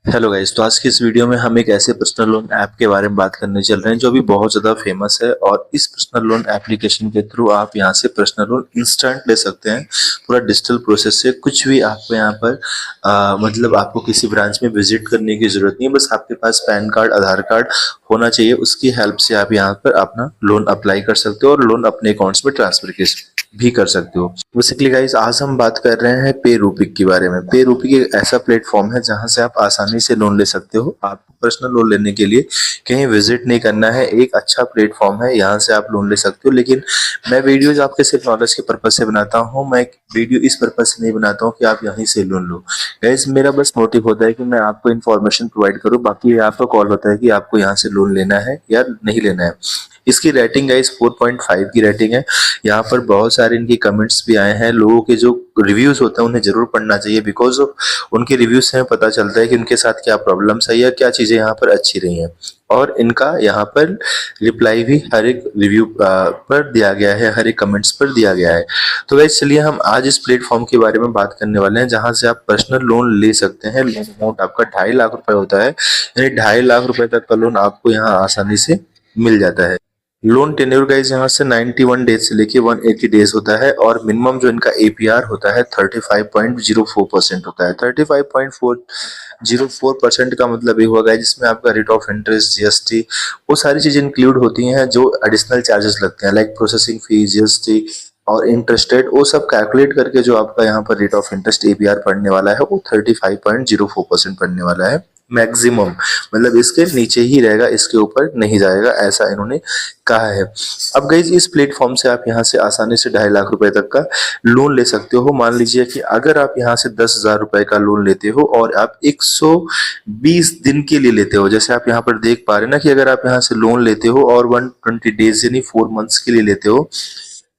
Hello guys, तो आज की इस वीडियो में हम एक ऐसे पर्सनल लोन ऐप के बारे में बात करने चल रहे हैं जो भी बहुत ज़्यादा फेमस है। और इस पर्सनल लोन एप्लीकेशन के थ्रू आप यहां से पर्सनल लोन इंस्टेंट ले सकते हैं। पूरा डिजिटल प्रोसेस से कुछ भी आपको यहां पर मतलब आपको किसी ब्रांच में विजिट करने की जरूरत नहीं है। बस आपके पास पैन कार्ड, आधार कार्ड होना चाहिए। उसकी हेल्प से आप यहाँ पर अपना लोन अप्लाई कर सकते हो और लोन अपने अकाउंट्स में ट्रांसफर भी कर सकते हो। बेसिकली गाइस, आज हम बात कर रहे हैं पे रूपिक के बारे में। पे रूपिक एक ऐसा प्लेटफॉर्म है जहां से आप आसानी से लोन ले सकते हो। आपको पर्सनल लोन लेने के लिए कहीं विजिट नहीं करना है। एक अच्छा प्लेटफॉर्म है, यहाँ से आप लोन ले सकते हो। लेकिन मैं वीडियोज आपके सिर्फ नॉलेज के पर्पज से बनाता हूँ। मैं वीडियो इस पर्पज से नहीं बनाता हूँ कि आप यहीं से लोन लो। गाइस, मेरा बस मोटिव होता है कि मैं आपको इन्फॉर्मेशन प्रोवाइड करूँ। बाकी आपका कॉल होता है कि आपको यहाँ से लोन लेना है या नहीं लेना है। इसकी रेटिंग गाइस 4.5 की रेटिंग है। यहाँ पर बहुत सारे इनकी कमेंट्स भी आए हैं। लोगों के जो रिव्यूज होते हैं उन्हें जरूर पढ़ना चाहिए, बिकॉज उनके रिव्यूज से हमें पता चलता है कि उनके साथ क्या प्रॉब्लम्स है या क्या चीजें यहाँ पर अच्छी रही हैं। और इनका यहाँ पर रिप्लाई भी हर एक रिव्यू पर दिया गया है, हर एक कमेंट्स पर दिया गया है। तो गाइस, चलिए हम आज इस प्लेटफॉर्म के बारे में बात करने वाले हैं जहां से आप पर्सनल लोन ले सकते हैं। लोन अमाउंट आपका 2.5 लाख रुपए होता है, यानी 2.5 लाख रुपए तक का लोन आपको यहाँ आसानी से मिल जाता है। लोन टेन्योर गाइस यहाँ से 91 डेज से लेके 180 डेज होता है। और मिनिमम जो इनका एपीआर होता है 35.04% होता है। 35.404% का मतलब ये हुआ गाइस जिसमें आपका रेट ऑफ इंटरेस्ट, जीएसटी, वो सारी चीजें इंक्लूड होती हैं जो एडिशनल चार्जेस लगते हैं, लाइक प्रोसेसिंग फी, जीएसटी और इंटरेस्ट रेट। वो सब कैलकुलेट करके जो आपका यहाँ पर रेट ऑफ इंटरेस्ट एपीआर पड़ने वाला है वो 35.04% पड़ने वाला है मैक्सिमम। मतलब इसके नीचे ही रहेगा, इसके ऊपर नहीं जाएगा, ऐसा इन्होंने कहा है। अब गाइज, इस प्लेटफॉर्म से आप यहाँ से आसानी से 2.5 लाख रुपए तक का लोन ले सकते हो। मान लीजिए कि अगर आप यहाँ से 10,000 रुपए का लोन लेते हो और आप 120 दिन के लिए लेते हो, जैसे आप यहाँ पर देख पा रहे हैं ना कि अगर आप यहाँ से लोन लेते हो और 120 डेज यानी 4 मंथ्स के लिए लेते हो,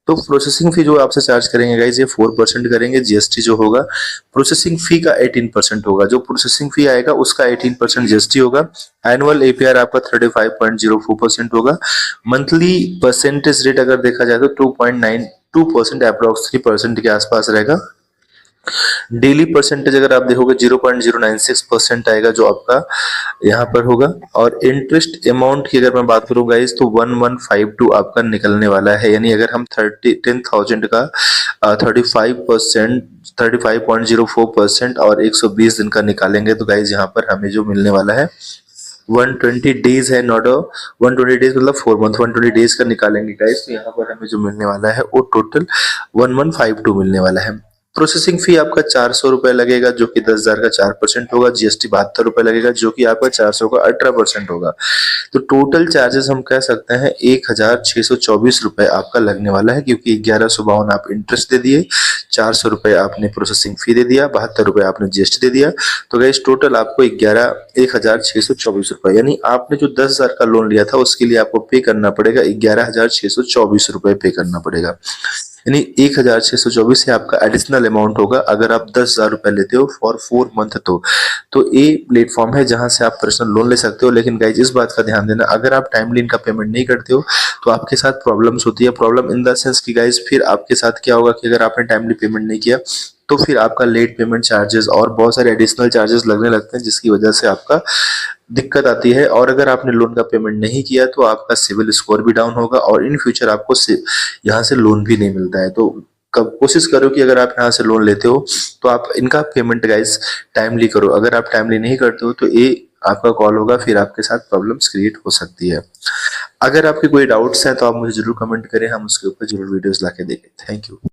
तो प्रोसेसिंग फी जो आपसे चार्ज करेंगे गाइज ये 4% करेंगे। जीएसटी जो होगा प्रोसेसिंग फी का 18% होगा। जो प्रोसेसिंग फी आएगा उसका 18% जीएसटी होगा। एनुअल एपीआर आपका 35.04% होगा। मंथली परसेंटेज रेट अगर देखा जाए तो 2.92% अप्रोक्स 3% के आसपास रहेगा। डेली परसेंटेज अगर आप देखोगे 0.096% आएगा जो आपका यहाँ पर होगा। और इंटरेस्ट अमाउंट की अगर मैं बात करूँ गाइस तो 1152 आपका निकलने वाला है। यानी अगर हम 10,000 का 35.04% और 120 दिन का निकालेंगे तो गाइज यहाँ पर हमें जो मिलने वाला है 120 डेज है। नॉट 120 डेज मतलब 4 मंथ, 120 डेज का निकालेंगे गाइस तो यहाँ पर हमें जो मिलने वाला है वो टोटल 1152 मिलने वाला है। प्रोसेसिंग फी आपका 400 रुपए लगेगा जो कि 10,000 का 4% होगा। जीएसटी 72 रुपए लगेगा जो कि आपका 400 का 18% होगा। तो टोटल चार्जेस हम कह सकते हैं 1,624 रुपए आपका लगने वाला है, क्योंकि 1152 आप इंटरेस्ट दे दिए, 400 रुपए आपने प्रोसेसिंग फी दे दिया, 72 रुपए आपने जीएसटी दे दिया। तो गाइस टोटल आपको 1,624 रुपए, यानी आपने जो 10,000 का लोन लिया था उसके लिए आपको पे करना पड़ेगा 11,624 रुपए पे करना पड़ेगा। यानी 1,624 से आपका एडिशनल अमाउंट होगा अगर आप 10,000 रुपए लेते हो फॉर 4 मंथ। तो ये प्लेटफॉर्म है जहां से आप पर्सनल लोन ले सकते हो। लेकिन गाइज इस बात का ध्यान देना, अगर आप टाइमली इनका पेमेंट नहीं करते हो तो आपके साथ प्रॉब्लम्स होती है। प्रॉब्लम इन द सेंस कि गाइज फिर आपके साथ क्या होगा कि अगर आपने टाइमली पेमेंट नहीं किया तो फिर आपका लेट पेमेंट चार्जेस और बहुत सारे एडिशनल चार्जेस लगने लगते हैं, जिसकी वजह से आपका दिक्कत आती है। और अगर आपने लोन का पेमेंट नहीं किया तो आपका सिविल स्कोर भी डाउन होगा और इन फ्यूचर आपको यहाँ से लोन भी नहीं मिलता है। तो कब कोशिश करो कि अगर आप यहाँ से लोन लेते हो तो आप इनका पेमेंट गाइस टाइमली करो। अगर आप टाइमली नहीं करते हो तो ये आपका कॉल होगा, फिर आपके साथ प्रॉब्लम्स क्रिएट हो सकती है। अगर आपके कोई डाउट्स हैं तो आप मुझे जरूर कमेंट करें, हम उसके ऊपर जरूर वीडियोस लाके देंगे। Thank you.